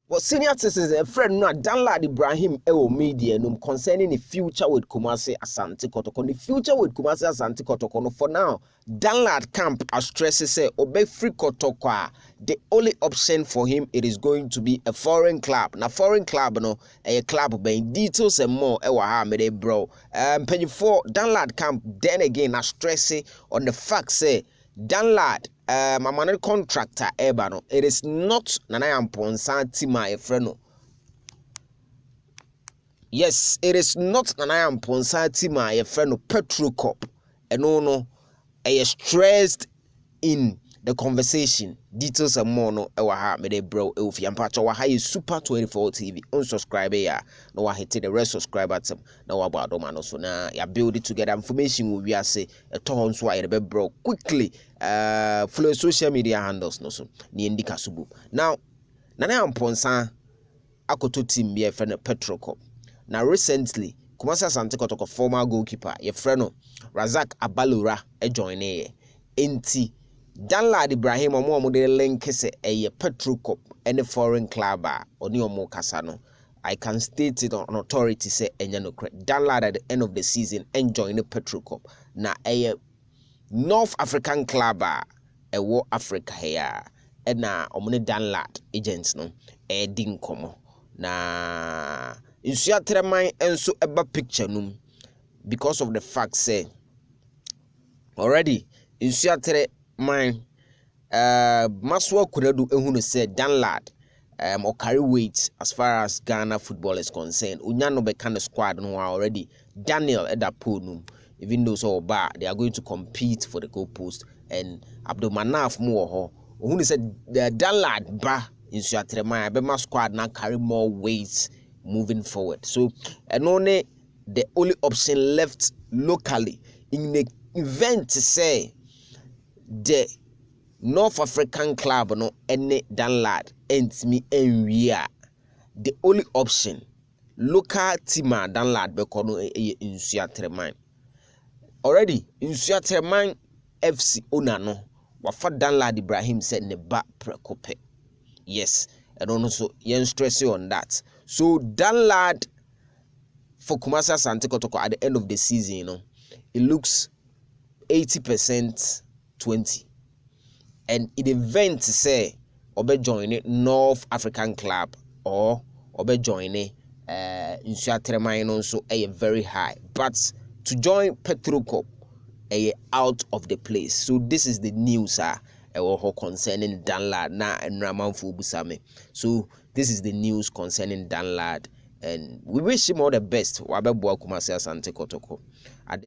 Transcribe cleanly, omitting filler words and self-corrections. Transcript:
But senior citizen, a friend no Danlad Ibrahim media concerning the future with Kumasi Asante Kotoko. The future with Kumasi Asante Kotoko. No, for now, Danlad camp as stresses say obey free Kotoko. The only option for him it is going to be a foreign club. Now foreign club no a club by details and more bro. Page 4 Danlad camp then again as stressing on the fact say Danlad a man contractor no it is not Nana Amponsa Tima Efreno. Yes, it is not Nana Amponsa Tima Efreno Petrocub. And no a stressed in the conversation. Details and more no ewa me de bro if you ampacho wa hi super 24 TV unsubscribe ya no wa hit the rest subscribe button na wa ba do man so na ya build it together information we say a ton so ya be bro quickly follow social media handles no so ni ndika subu now Nana Amponsa akoto team be friend Petrocub. Now recently Kumasi Asante Kotoko former goalkeeper ye friend Razak Abalura e join e enti Danlad Ibrahim omo de link say a Petrocub any foreign club oni omo kasa no. I can state it on authority say enya no correct. Danlad at the end of the season enjoying the Petrocub. Na a North African club e wo Africa here. E na omo ne Danlad agents no e din komo. Na Nsoatreman enso eba picture num because of the fact say already Nsoatreman Maswa Kuredu ehunu said Danlad or carry weight as far as Ghana football is concerned. Unyano be kind of squad no already. Daniel Edaponum, even though so bad, they are going to compete for the goalpost. And Abdul Manaf Moho, who said the Danlad ba in Nsoatreman, Bema squad now carry more weight moving forward. So and only the only option left locally in the event to say the North African club no any Danlad ntimi enwia the only option local team Danlad beko no Nsoatreman already Nsoatreman FC owner no wafa Danlad Ibrahim said ne ba Petrocub. Yes, and also yen stress on that. So Danlad for Kumasi Asante Kotoko at the end of the season, you know, it looks 80% 20. And in the event say obe join it North African club or obe join it Nsoatreman also a very high, but to join Petrocub a out of the place. So this is the news concerning Danlad na Nramanfo Busame. So this is the news concerning Danlad, and we wish him all the best. Wabeboa Kumasi Asante Kotoko.